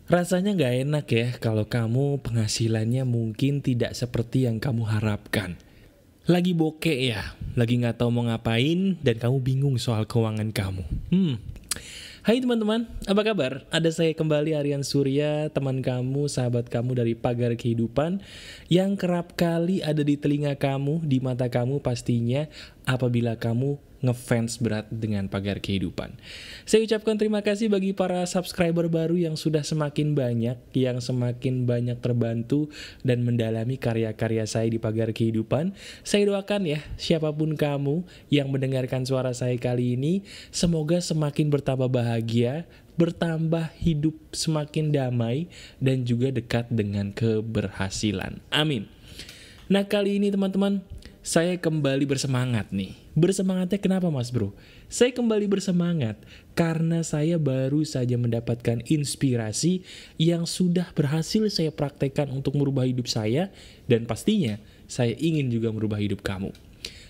Rasanya nggak enak ya kalau kamu penghasilannya mungkin tidak seperti yang kamu harapkan. Lagi bokeh ya, lagi nggak tahu mau ngapain dan kamu bingung soal keuangan kamu. Hai teman-teman, apa kabar? Ada saya kembali Aryan Surya, teman kamu, sahabat kamu dari Pagar Kehidupan yang kerap kali ada di telinga kamu, di mata kamu pastinya apabila kamu ngefans berat dengan Pagar Kehidupan. Saya ucapkan terima kasih bagi para subscriber baru yang sudah semakin banyak, yang semakin banyak terbantu dan mendalami karya-karya saya di Pagar Kehidupan. Saya doakan ya, siapapun kamu yang mendengarkan suara saya kali ini, semoga semakin bertambah bahagia, bertambah hidup semakin damai, dan juga dekat dengan keberhasilan. Amin. Nah kali ini teman-teman, saya kembali bersemangat nih. Bersemangatnya kenapa mas bro? Saya kembali bersemangat karena saya baru saja mendapatkan inspirasi yang sudah berhasil saya praktekkan untuk merubah hidup saya. Dan pastinya saya ingin juga merubah hidup kamu.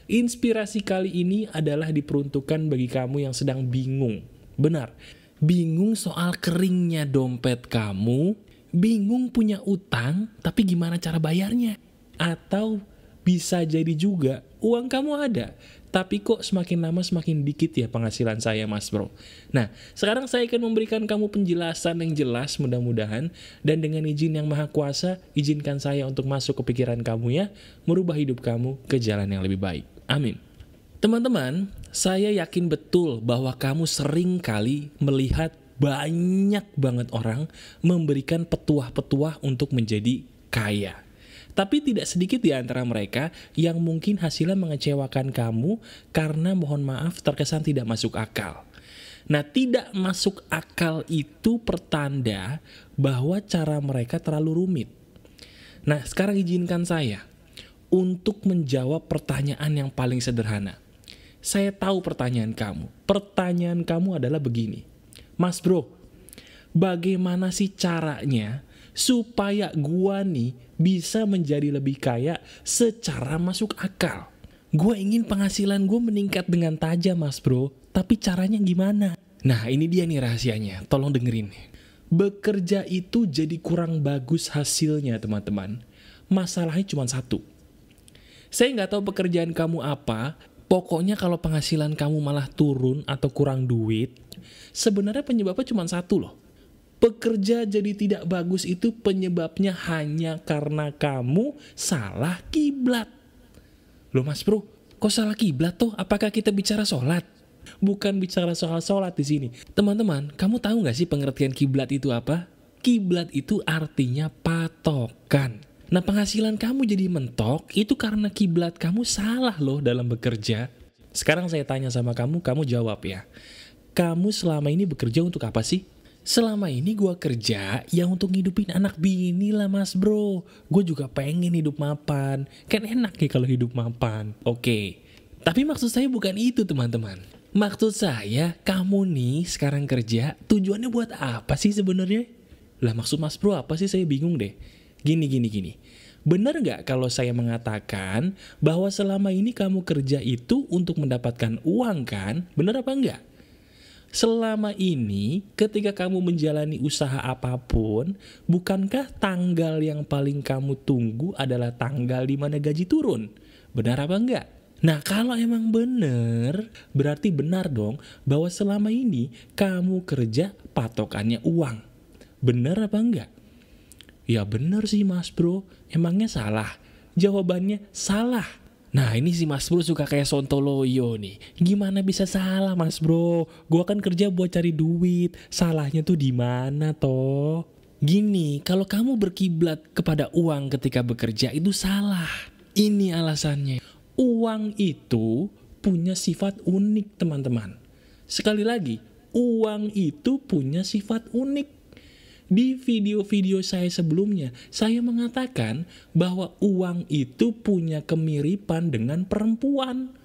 Inspirasi kali ini adalah diperuntukkan bagi kamu yang sedang bingung. Benar, bingung soal keringnya dompet kamu, bingung punya utang tapi gimana cara bayarnya. Atau bisa jadi juga uang kamu ada, tapi kok semakin lama semakin dikit ya penghasilan saya mas bro. Nah, sekarang saya akan memberikan kamu penjelasan yang jelas mudah-mudahan. Dan dengan izin yang maha kuasa, izinkan saya untuk masuk ke pikiran kamu ya, merubah hidup kamu ke jalan yang lebih baik. Amin. Teman-teman, saya yakin betul bahwa kamu sering kali melihat banyak banget orang memberikan petuah-petuah untuk menjadi kaya. Tapi tidak sedikit di antara mereka yang mungkin hasilnya mengecewakan kamu karena mohon maaf terkesan tidak masuk akal. Nah, tidak masuk akal itu pertanda bahwa cara mereka terlalu rumit. Nah, sekarang izinkan saya untuk menjawab pertanyaan yang paling sederhana. Saya tahu pertanyaan kamu. Pertanyaan kamu adalah begini. Mas bro, bagaimana sih caranya supaya gua nih bisa menjadi lebih kaya secara masuk akal? Gua ingin penghasilan gua meningkat dengan tajam mas bro, tapi caranya gimana? Nah ini dia nih rahasianya, tolong dengerin. Bekerja itu jadi kurang bagus hasilnya teman-teman. Masalahnya cuma satu. Saya nggak tahu pekerjaan kamu apa, pokoknya kalau penghasilan kamu malah turun atau kurang duit, sebenarnya penyebabnya cuma satu loh. Pekerja jadi tidak bagus itu penyebabnya hanya karena kamu salah kiblat. Loh mas bro, kok salah kiblat toh? Apakah kita bicara sholat? Bukan bicara soal sholat di sini. Teman-teman, kamu tahu nggak sih pengertian kiblat itu apa? Kiblat itu artinya patokan. Nah penghasilan kamu jadi mentok itu karena kiblat kamu salah loh dalam bekerja. Sekarang saya tanya sama kamu, kamu jawab ya. Kamu selama ini bekerja untuk apa sih? Selama ini gue kerja ya untuk ngidupin anak bini lah mas bro. Gue juga pengen hidup mapan. Kan enak ya kalau hidup mapan. Oke. Tapi maksud saya bukan itu teman-teman. Maksud saya kamu nih sekarang kerja tujuannya buat apa sih sebenarnya? Lah maksud mas bro apa sih, saya bingung deh. Gini. Benar gak kalau saya mengatakan bahwa selama ini kamu kerja itu untuk mendapatkan uang kan? Benar apa enggak? Selama ini ketika kamu menjalani usaha apapun, bukankah tanggal yang paling kamu tunggu adalah tanggal di mana gaji turun? Benar apa enggak? Nah kalau emang benar, berarti benar dong bahwa selama ini kamu kerja patokannya uang. Benar apa enggak? Ya benar sih mas bro, emangnya salah? Jawabannya salah. Nah ini si mas bro suka kayak sontoloyo nih. Gimana bisa salah mas bro? Gua kan kerja buat cari duit. Salahnya tuh di mana toh? Gini, kalau kamu berkiblat kepada uang ketika bekerja itu salah. Ini alasannya. Uang itu punya sifat unik teman-teman. Sekali lagi, uang itu punya sifat unik. Di video-video saya sebelumnya, saya mengatakan bahwa uang itu punya kemiripan dengan perempuan.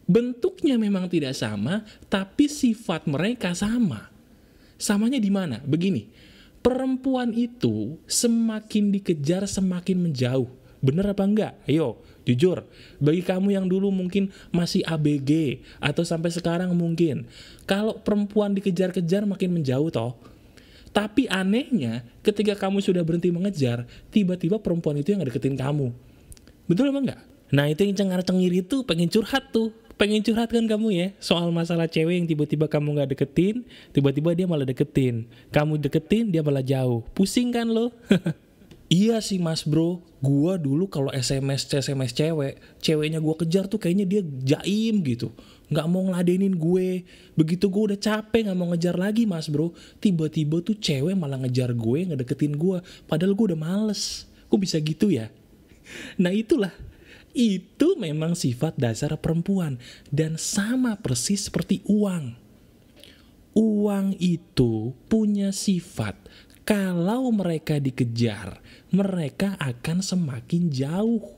Bentuknya memang tidak sama, tapi sifat mereka sama. Samanya di mana? Begini, perempuan itu semakin dikejar semakin menjauh. Bener apa enggak? Ayo, jujur. Bagi kamu yang dulu mungkin masih ABG, atau sampai sekarang mungkin. Kalau perempuan dikejar-kejar makin menjauh toh. Tapi anehnya, ketika kamu sudah berhenti mengejar, tiba-tiba perempuan itu yang deketin kamu. Betul apa enggak? Nah itu yang cengar-cengir itu pengen curhat tuh. Pengen curhat kan kamu ya, soal masalah cewek yang tiba-tiba kamu gak deketin, tiba-tiba dia malah deketin. Kamu deketin, dia malah jauh. Pusing kan lo? Iya sih mas bro, gua dulu kalau SMS cewek, ceweknya gua kejar tuh kayaknya dia jaim gitu. Gak mau ngeladenin gue. Begitu gue udah capek gak mau ngejar lagi mas bro, tiba-tiba tuh cewek malah ngejar gue, ngedeketin gue. Padahal gue udah males. Kok bisa gitu ya? Nah itulah, itu memang sifat dasar perempuan. Dan sama persis seperti uang. Uang itu punya sifat, kalau mereka dikejar, mereka akan semakin jauh.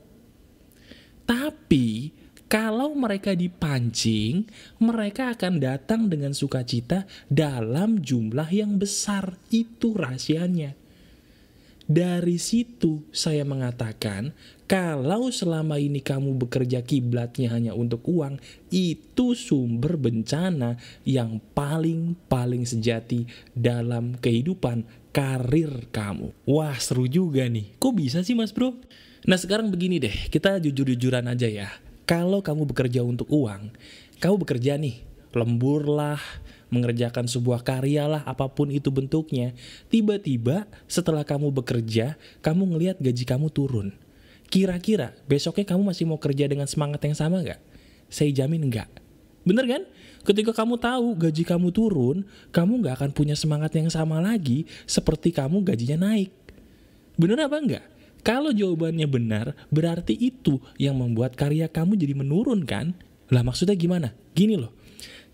Tapi kalau mereka dipancing, mereka akan datang dengan sukacita dalam jumlah yang besar. Itu rahasianya. Dari situ saya mengatakan, kalau selama ini kamu bekerja kiblatnya hanya untuk uang, itu sumber bencana yang paling sejati dalam kehidupan karir kamu. Wah seru juga nih. Kok bisa sih mas bro? Nah sekarang begini deh, kita jujur-jujuran aja ya. Kalau kamu bekerja untuk uang, kamu bekerja nih, lembur lah, mengerjakan sebuah karya lah, apapun itu bentuknya. Tiba-tiba setelah kamu bekerja, kamu ngelihat gaji kamu turun. Kira-kira besoknya kamu masih mau kerja dengan semangat yang sama gak? Saya jamin enggak. Bener kan? Ketika kamu tahu gaji kamu turun, kamu gak akan punya semangat yang sama lagi seperti kamu gajinya naik. Bener apa enggak? Kalau jawabannya benar, berarti itu yang membuat karya kamu jadi menurun kan? Lah maksudnya gimana? Gini loh,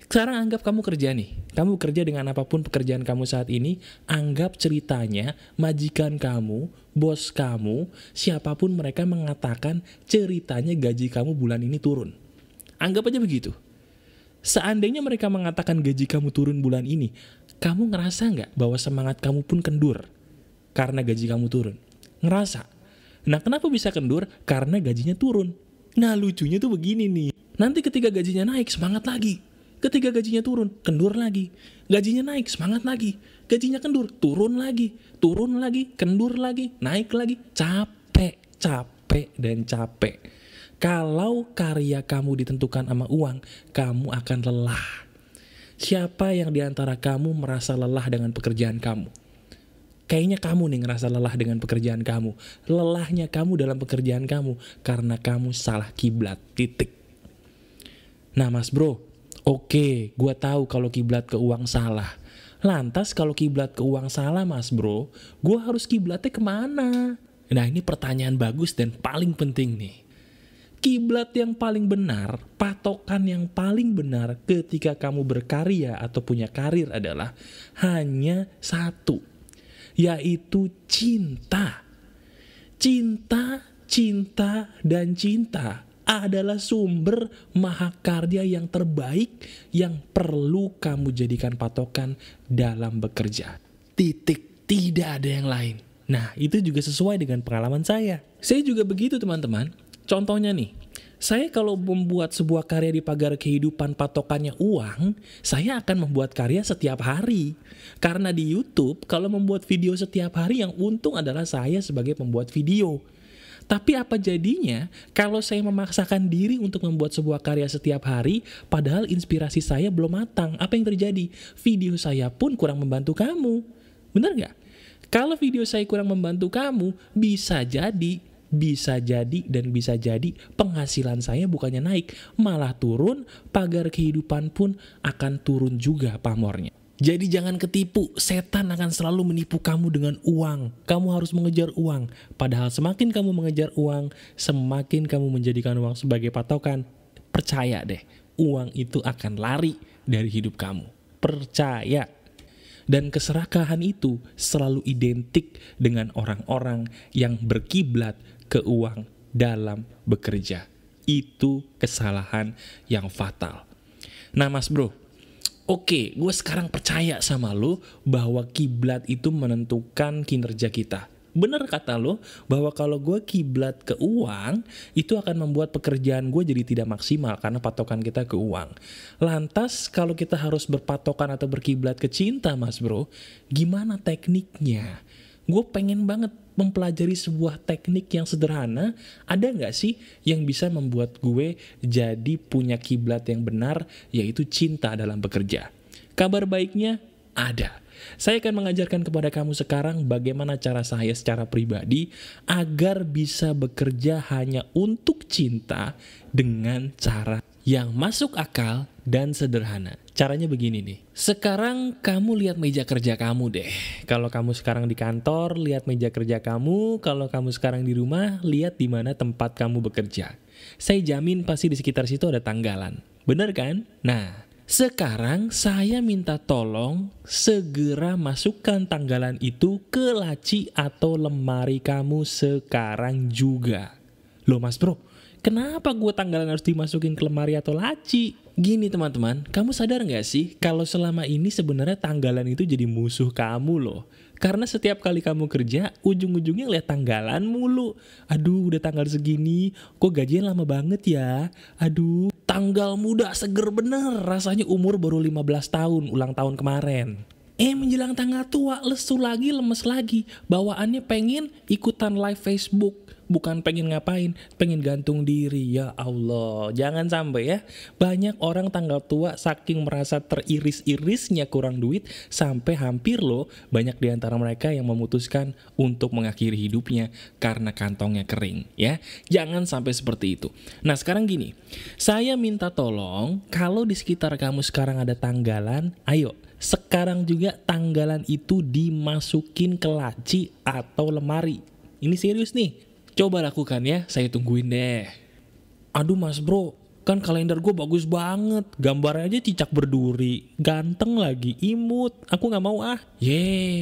sekarang anggap kamu kerja nih. Kamu kerja dengan apapun pekerjaan kamu saat ini, anggap ceritanya majikan kamu, bos kamu, siapapun mereka mengatakan ceritanya gaji kamu bulan ini turun. Anggap aja begitu. Seandainya mereka mengatakan gaji kamu turun bulan ini, kamu ngerasa nggak bahwa semangat kamu pun kendur karena gaji kamu turun? Ngerasa. Nah kenapa bisa kendur? Karena gajinya turun. Nah lucunya tuh begini nih. Nanti ketika gajinya naik semangat lagi. Ketika gajinya turun, kendur lagi. Gajinya naik, semangat lagi. Gajinya kendur, turun lagi. Turun lagi, kendur lagi, naik lagi. Capek, capek, dan capek. Kalau karya kamu ditentukan sama uang, kamu akan lelah. Siapa yang diantara kamu merasa lelah dengan pekerjaan kamu? Kayaknya kamu nih ngerasa lelah dengan pekerjaan kamu. Lelahnya kamu dalam pekerjaan kamu karena kamu salah kiblat, titik. Nah mas bro, oke, gue tahu kalau kiblat ke uang salah. Lantas kalau kiblat ke uang salah mas bro, gue harus kiblatnya kemana? Nah ini pertanyaan bagus dan paling penting nih. Kiblat yang paling benar, patokan yang paling benar ketika kamu berkarya atau punya karir adalah hanya satu, yaitu cinta. Cinta, cinta, dan cinta adalah sumber mahakarya yang terbaik yang perlu kamu jadikan patokan dalam bekerja. Titik, tidak ada yang lain. Nah, itu juga sesuai dengan pengalaman saya. Saya juga begitu teman-teman. Contohnya nih, saya kalau membuat sebuah karya di pagar kehidupan patokannya uang, saya akan membuat karya setiap hari. Karena di YouTube, kalau membuat video setiap hari yang untung adalah saya sebagai pembuat video. Tapi apa jadinya kalau saya memaksakan diri untuk membuat sebuah karya setiap hari, padahal inspirasi saya belum matang? Apa yang terjadi? Video saya pun kurang membantu kamu. Bener nggak? Kalau video saya kurang membantu kamu, bisa jadi penghasilan saya bukannya naik, malah turun, pagar kehidupan pun akan turun juga pamornya. Jadi jangan ketipu, setan akan selalu menipu kamu dengan uang. Kamu harus mengejar uang. Padahal semakin kamu mengejar uang, semakin kamu menjadikan uang sebagai patokan. Percaya deh, uang itu akan lari dari hidup kamu. Percaya. Dan keserakahan itu selalu identik dengan orang-orang yang berkiblat ke uang dalam bekerja. Itu kesalahan yang fatal. Nah mas bro, oke, gue sekarang percaya sama lo bahwa kiblat itu menentukan kinerja kita. Bener kata lo, bahwa kalau gue kiblat ke uang, itu akan membuat pekerjaan gue jadi tidak maksimal karena patokan kita ke uang. Lantas kalau kita harus berpatokan atau berkiblat ke cinta mas bro, gimana tekniknya? Gue pengen banget mempelajari sebuah teknik yang sederhana. Ada gak sih yang bisa membuat gue jadi punya kiblat yang benar, yaitu cinta dalam bekerja? Kabar baiknya ada. Saya akan mengajarkan kepada kamu sekarang bagaimana cara saya secara pribadi agar bisa bekerja hanya untuk cinta dengan cara yang masuk akal dan sederhana. Caranya begini nih. Sekarang kamu lihat meja kerja kamu deh. Kalau kamu sekarang di kantor, lihat meja kerja kamu. Kalau kamu sekarang di rumah, lihat di mana tempat kamu bekerja. Saya jamin pasti di sekitar situ ada tanggalan. Bener kan? Nah, sekarang saya minta tolong segera masukkan tanggalan itu ke laci atau lemari kamu sekarang juga. Loh mas bro, kenapa gue tanggalan harus dimasukin ke lemari atau laci? Gini teman-teman, kamu sadar gak sih kalau selama ini sebenarnya tanggalan itu jadi musuh kamu loh. Karena setiap kali kamu kerja, ujung-ujungnya lihat tanggalan mulu. Aduh, udah tanggal segini, kok gajinya lama banget ya? Aduh, tanggal muda seger bener, rasanya umur baru 15 tahun, ulang tahun kemarin. Menjelang tanggal tua, lesu lagi, lemes lagi. Bawaannya pengen ikutan live Facebook. Bukan pengen ngapain, pengen gantung diri. Ya Allah, jangan sampai ya. Banyak orang tanggal tua saking merasa teriris-irisnya kurang duit, sampai hampir loh banyak diantara mereka yang memutuskan untuk mengakhiri hidupnya karena kantongnya kering ya. Jangan sampai seperti itu. Nah sekarang gini, saya minta tolong kalau di sekitar kamu sekarang ada tanggalan, ayo sekarang juga tanggalan itu dimasukin ke laci atau lemari. Ini serius nih. Coba lakukan ya, saya tungguin deh. Aduh mas bro, kan kalender gue bagus banget. Gambarnya aja cicak berduri. Ganteng lagi, imut. Aku gak mau ah.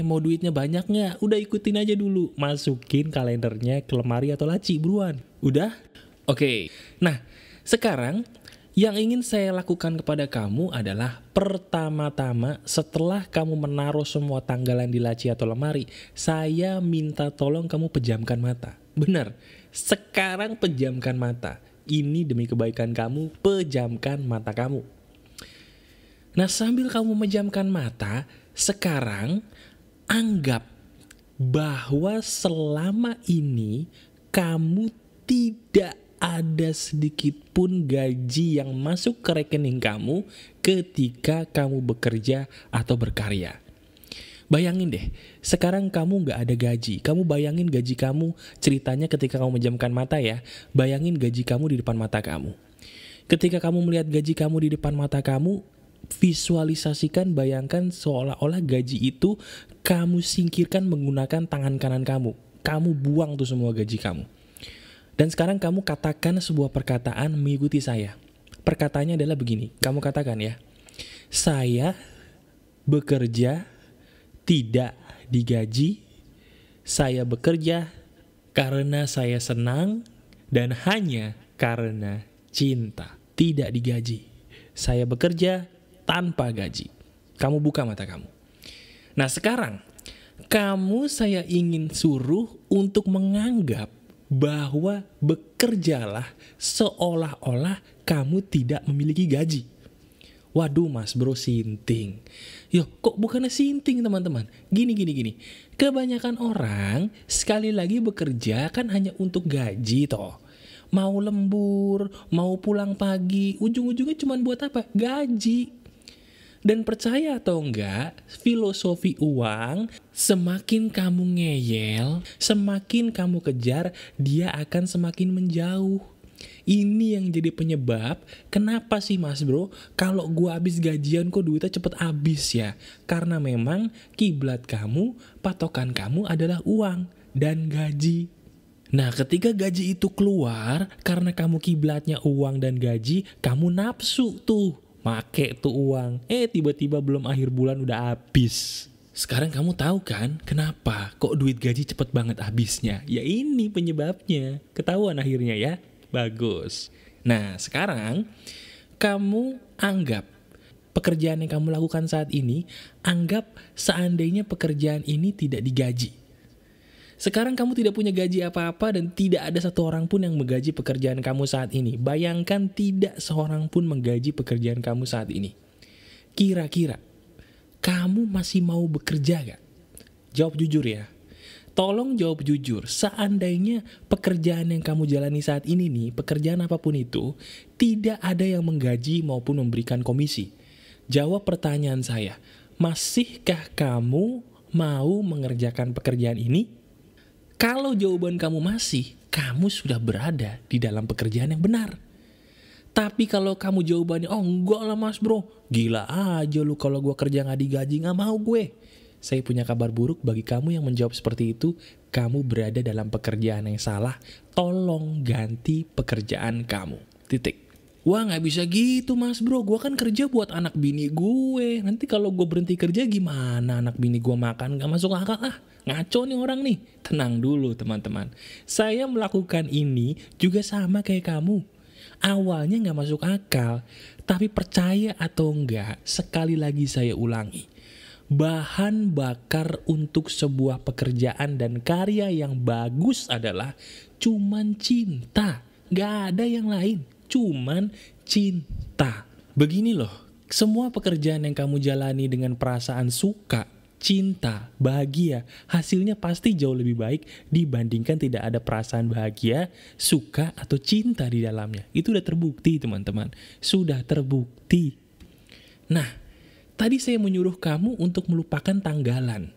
Mau duitnya banyak gak? Udah ikutin aja dulu. Masukin kalendernya ke lemari atau laci buruan. Udah? Oke. Nah, sekarang yang ingin saya lakukan kepada kamu adalah pertama-tama setelah kamu menaruh semua tanggalan di laci atau lemari, saya minta tolong kamu pejamkan mata. Benar, sekarang pejamkan mata. Ini demi kebaikan kamu, pejamkan mata kamu. Nah sambil kamu memejamkan mata, sekarang anggap bahwa selama ini kamu tidak ada sedikit pun gaji yang masuk ke rekening kamu ketika kamu bekerja atau berkarya. Bayangin deh, sekarang kamu gak ada gaji. Kamu bayangin gaji kamu, ceritanya ketika kamu menjamkan mata ya. Bayangin gaji kamu di depan mata kamu. Ketika kamu melihat gaji kamu di depan mata kamu, visualisasikan, bayangkan seolah-olah gaji itu kamu singkirkan menggunakan tangan kanan kamu. Kamu buang tuh semua gaji kamu. Dan sekarang kamu katakan sebuah perkataan mengikuti saya. Perkataannya adalah begini, kamu katakan ya. Saya bekerja tidak digaji, saya bekerja karena saya senang dan hanya karena cinta. Tidak digaji, saya bekerja tanpa gaji. Kamu buka mata kamu. Nah sekarang, kamu saya ingin suruh untuk menganggap bahwa bekerjalah seolah-olah kamu tidak memiliki gaji. Waduh mas bro, sinting. Yo, kok bukannya sinting teman-teman? Gini. Kebanyakan orang sekali lagi bekerja kan hanya untuk gaji toh. Mau lembur, mau pulang pagi, ujung-ujungnya cuma buat apa? Gaji. Dan percaya atau enggak, filosofi uang, semakin kamu ngeyel, semakin kamu kejar, dia akan semakin menjauh. Ini yang jadi penyebab kenapa sih mas bro kalau gua habis gajian kok duitnya cepet habis ya. Karena memang kiblat kamu, patokan kamu adalah uang dan gaji. Nah ketika gaji itu keluar, karena kamu kiblatnya uang dan gaji, kamu nafsu tuh make tuh uang. Tiba-tiba belum akhir bulan udah habis. Sekarang kamu tahu kan kenapa kok duit gaji cepet banget habisnya? Ya ini penyebabnya. Ketahuan akhirnya ya. Bagus. Nah sekarang kamu anggap pekerjaan yang kamu lakukan saat ini, anggap seandainya pekerjaan ini tidak digaji. Sekarang kamu tidak punya gaji apa-apa dan tidak ada satu orang pun yang menggaji pekerjaan kamu saat ini. Bayangkan tidak seorang pun menggaji pekerjaan kamu saat ini. Kira-kira kamu masih mau bekerja gak? Jawab jujur ya. Tolong jawab jujur. Seandainya pekerjaan yang kamu jalani saat ini nih, pekerjaan apapun itu, tidak ada yang menggaji maupun memberikan komisi. Jawab pertanyaan saya. Masihkah kamu mau mengerjakan pekerjaan ini? Kalau jawaban kamu masih, kamu sudah berada di dalam pekerjaan yang benar. Tapi kalau kamu jawabannya, oh enggak lah mas bro, gila aja lu kalau gue kerja gak digaji, gak mau gue. Saya punya kabar buruk bagi kamu yang menjawab seperti itu, kamu berada dalam pekerjaan yang salah, tolong ganti pekerjaan kamu. Titik. Wah gak bisa gitu mas bro, gue kan kerja buat anak bini gue, nanti kalau gue berhenti kerja gimana anak bini gue makan, gak masuk akal ah. Ngaco nih orang nih. Tenang dulu teman-teman, saya melakukan ini juga sama kayak kamu. Awalnya gak masuk akal, tapi percaya atau enggak, sekali lagi saya ulangi. Bahan bakar untuk sebuah pekerjaan dan karya yang bagus adalah cuman cinta. Gak ada yang lain, cuman cinta. Begini loh, semua pekerjaan yang kamu jalani dengan perasaan suka, cinta, bahagia, hasilnya pasti jauh lebih baik dibandingkan tidak ada perasaan bahagia, suka, atau cinta di dalamnya. Itu udah terbukti teman-teman, sudah terbukti. Nah, tadi saya menyuruh kamu untuk melupakan tanggalan.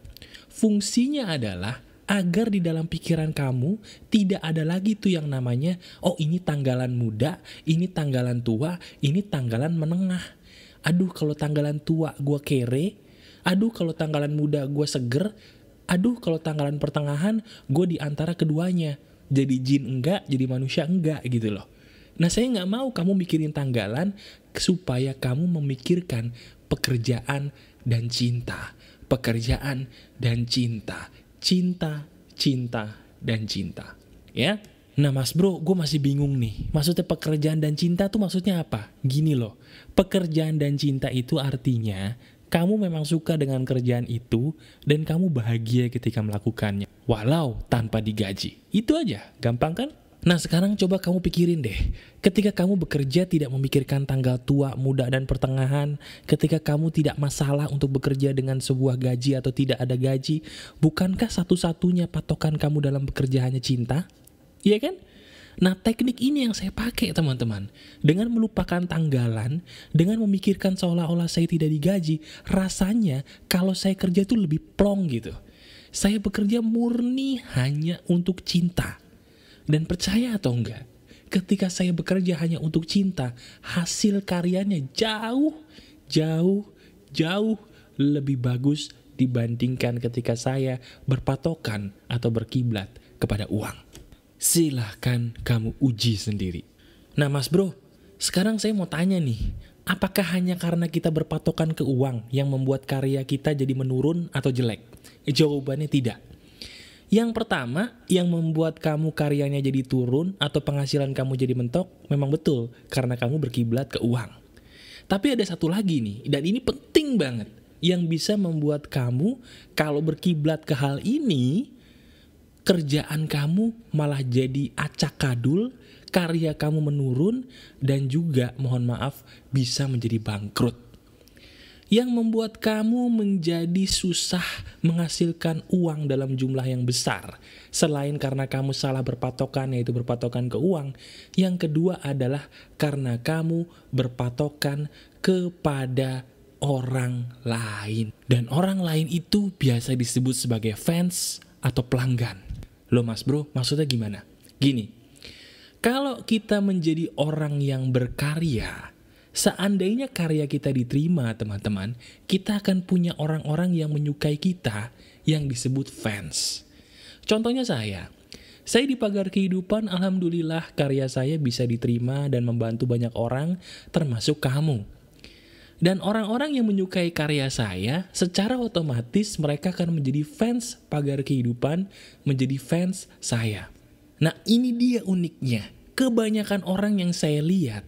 Fungsinya adalah agar di dalam pikiran kamu tidak ada lagi tuh yang namanya, oh ini tanggalan muda, ini tanggalan tua, ini tanggalan menengah. Aduh kalau tanggalan tua gue kere, aduh kalau tanggalan muda gue seger, aduh kalau tanggalan pertengahan gue di antara keduanya. Jadi jin enggak, jadi manusia enggak gitu loh. Nah saya gak mau kamu mikirin tanggalan supaya kamu memikirkan pekerjaan dan cinta. Pekerjaan dan cinta. Cinta, cinta, dan cinta. Ya? Nah mas bro, gue masih bingung nih. Maksudnya pekerjaan dan cinta tuh maksudnya apa? Gini loh, pekerjaan dan cinta itu artinya kamu memang suka dengan kerjaan itu dan kamu bahagia ketika melakukannya. Walau tanpa digaji. Itu aja, gampang kan? Nah sekarang coba kamu pikirin deh. Ketika kamu bekerja tidak memikirkan tanggal tua, muda, dan pertengahan. Ketika kamu tidak masalah untuk bekerja dengan sebuah gaji atau tidak ada gaji. Bukankah satu-satunya patokan kamu dalam bekerja hanya cinta? Iya kan? Nah teknik ini yang saya pakai teman-teman. Dengan melupakan tanggalan, dengan memikirkan seolah-olah saya tidak digaji, rasanya kalau saya kerja itu lebih plong gitu. Saya bekerja murni hanya untuk cinta. Dan percaya atau enggak, ketika saya bekerja hanya untuk cinta, hasil karyanya jauh lebih bagus dibandingkan ketika saya berpatokan atau berkiblat kepada uang. Silahkan kamu uji sendiri. Nah mas bro, sekarang saya mau tanya nih, apakah hanya karena kita berpatokan ke uang yang membuat karya kita jadi menurun atau jelek? Jawabannya tidak. Yang pertama, yang membuat kamu karyanya jadi turun atau penghasilan kamu jadi mentok, memang betul karena kamu berkiblat ke uang. Tapi ada satu lagi nih, dan ini penting banget, yang bisa membuat kamu kalau berkiblat ke hal ini, kerjaan kamu malah jadi acak-kadul, karya kamu menurun, dan juga mohon maaf bisa menjadi bangkrut. Yang membuat kamu menjadi susah menghasilkan uang dalam jumlah yang besar. Selain karena kamu salah berpatokan, yaitu berpatokan ke uang. Yang kedua adalah karena kamu berpatokan kepada orang lain. Dan orang lain itu biasa disebut sebagai fans atau pelanggan. Loh mas bro, maksudnya gimana? Gini, kalau kita menjadi orang yang berkarya, seandainya karya kita diterima teman-teman, kita akan punya orang-orang yang menyukai kita yang disebut fans. Contohnya saya di Pagar Kehidupan, alhamdulillah karya saya bisa diterima dan membantu banyak orang termasuk kamu. Dan orang-orang yang menyukai karya saya, secara otomatis mereka akan menjadi fans Pagar Kehidupan, menjadi fans saya. Nah ini dia uniknya, kebanyakan orang yang saya lihat,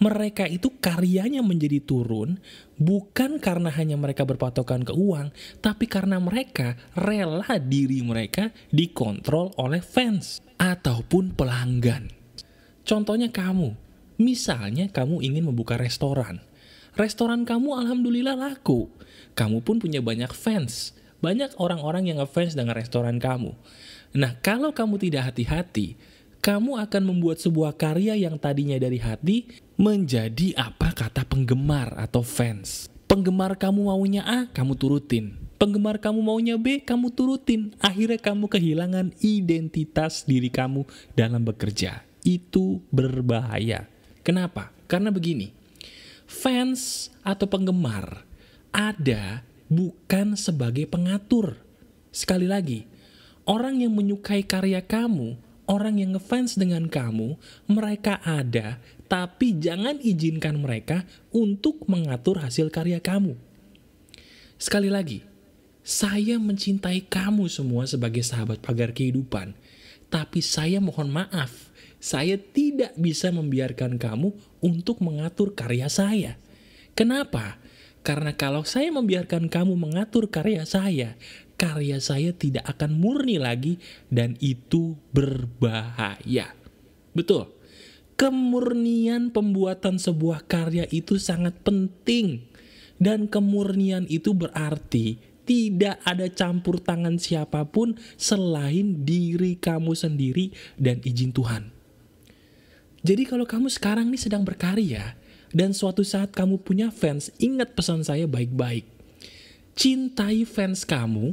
Mereka itu karyanya menjadi turun bukan karena hanya mereka berpatokan ke uang, tapi karena mereka rela diri mereka dikontrol oleh fans ataupun pelanggan. Contohnya kamu, misalnya kamu ingin membuka restoran. Restoran kamu alhamdulillah laku. Kamu pun punya banyak fans. Banyak orang-orang yang ngefans dengan restoran kamu. Nah, kalau kamu tidak hati-hati, kamu akan membuat sebuah karya yang tadinya dari hati menjadi apa kata penggemar atau fans. Penggemar kamu maunya A, kamu turutin. Penggemar kamu maunya B, kamu turutin. Akhirnya kamu kehilangan identitas diri kamu dalam bekerja. Itu berbahaya. Kenapa? Karena begini, fans atau penggemar ada bukan sebagai pengatur. Sekali lagi, orang yang menyukai karya kamu, orang yang ngefans dengan kamu, mereka ada, tapi jangan izinkan mereka untuk mengatur hasil karya kamu. Sekali lagi, saya mencintai kamu semua sebagai sahabat pagar kehidupan, tapi saya mohon maaf, saya tidak bisa membiarkan kamu untuk mengatur karya saya. Kenapa? Karena kalau saya membiarkan kamu mengatur karya saya tidak akan murni lagi dan itu berbahaya. Betul. Kemurnian pembuatan sebuah karya itu sangat penting. Dan kemurnian itu berarti tidak ada campur tangan siapapun selain diri kamu sendiri dan izin Tuhan. Jadi kalau kamu sekarang nih sedang berkarya dan suatu saat kamu punya fans, ingat pesan saya baik-baik. Cintai fans kamu,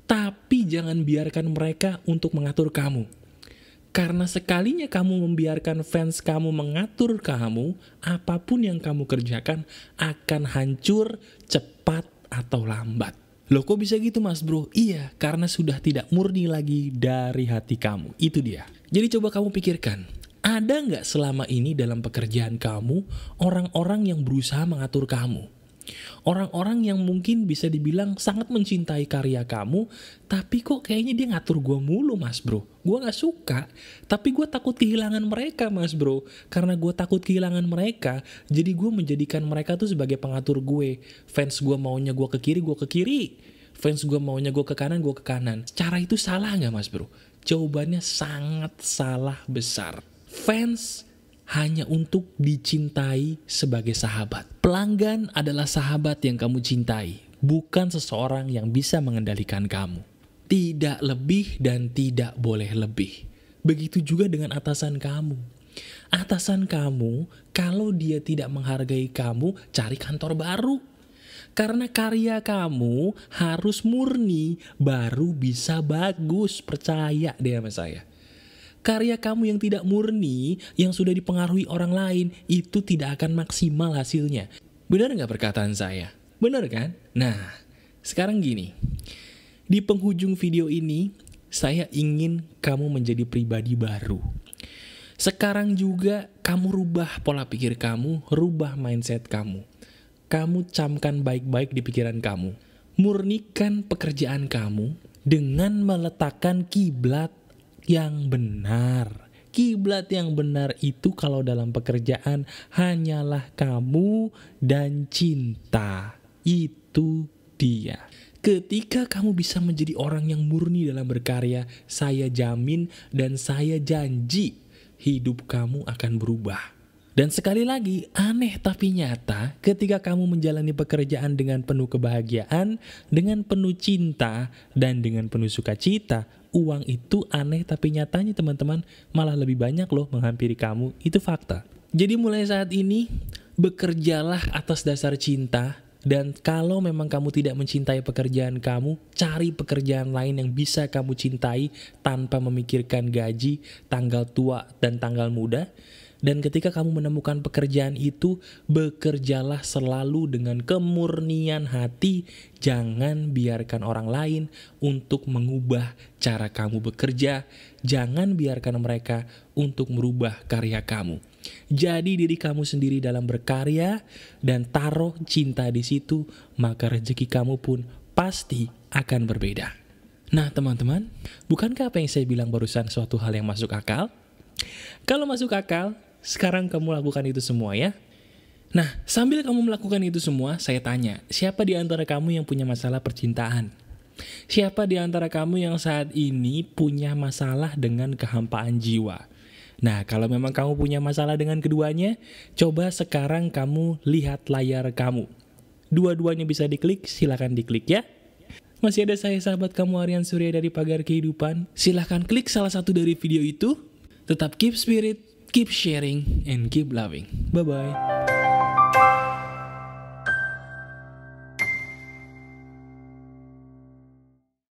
tapi jangan biarkan mereka untuk mengatur kamu. Karena sekalinya kamu membiarkan fans kamu mengatur kamu, apapun yang kamu kerjakan akan hancur cepat atau lambat. Loh kok bisa gitu mas bro? Iya, karena sudah tidak murni lagi dari hati kamu. Itu dia. Jadi coba kamu pikirkan, ada nggak selama ini dalam pekerjaan kamu orang-orang yang berusaha mengatur kamu? Orang-orang yang mungkin bisa dibilang sangat mencintai karya kamu, tapi kok kayaknya dia ngatur gue mulu mas bro. Gue gak suka, tapi gue takut kehilangan mereka mas bro. Karena gue takut kehilangan mereka, jadi gue menjadikan mereka tuh sebagai pengatur gue. Fans gue maunya gue ke kiri, gue ke kiri. Fans gue maunya gue ke kanan, gue ke kanan. Cara itu salah gak mas bro? Jawabannya sangat salah besar. Fans hanya untuk dicintai sebagai sahabat. Pelanggan adalah sahabat yang kamu cintai, bukan seseorang yang bisa mengendalikan kamu. Tidak lebih dan tidak boleh lebih. Begitu juga dengan atasan kamu. Atasan kamu, kalau dia tidak menghargai kamu, cari kantor baru. Karena karya kamu harus murni, baru bisa bagus. Percaya deh sama saya. Karya kamu yang tidak murni, yang sudah dipengaruhi orang lain, itu tidak akan maksimal hasilnya. Benar nggak perkataan saya? Benar kan? Nah, sekarang gini. Di penghujung video ini, saya ingin kamu menjadi pribadi baru. Sekarang juga kamu rubah pola pikir kamu, rubah mindset kamu. Kamu camkan baik-baik di pikiran kamu. Murnikan pekerjaan kamu dengan meletakkan kiblat yang benar. Kiblat yang benar itu kalau dalam pekerjaan hanyalah kamu dan cinta. Itu dia. Ketika kamu bisa menjadi orang yang murni dalam berkarya, saya jamin dan saya janji hidup kamu akan berubah. Dan sekali lagi, aneh tapi nyata, ketika kamu menjalani pekerjaan dengan penuh kebahagiaan, dengan penuh cinta, dan dengan penuh sukacita, uang itu aneh tapi nyatanya teman-teman malah lebih banyak loh menghampiri kamu. Itu fakta. Jadi mulai saat ini, bekerjalah atas dasar cinta, dan kalau memang kamu tidak mencintai pekerjaan kamu, cari pekerjaan lain yang bisa kamu cintai tanpa memikirkan gaji, tanggal tua, dan tanggal muda. Dan ketika kamu menemukan pekerjaan itu, bekerjalah selalu dengan kemurnian hati. Jangan biarkan orang lain untuk mengubah cara kamu bekerja. Jangan biarkan mereka untuk merubah karya kamu. Jadi diri kamu sendiri dalam berkarya dan taruh cinta di situ, maka rezeki kamu pun pasti akan berbeda. Nah teman-teman, bukankah apa yang saya bilang barusan suatu hal yang masuk akal? Kalau masuk akal, Sekarang kamu lakukan itu semua ya. Nah, sambil kamu melakukan itu semua, saya tanya, siapa di antara kamu yang punya masalah percintaan? Siapa di antara kamu yang saat ini punya masalah dengan kehampaan jiwa? Nah, kalau memang kamu punya masalah dengan keduanya, coba sekarang kamu lihat layar kamu. Dua-duanya bisa diklik, silahkan diklik ya. Masih ada saya sahabat kamu Aryan Surya dari Pagar Kehidupan. Silahkan klik salah satu dari video itu. Tetap keep spirit, keep sharing, and keep loving. Bye-bye.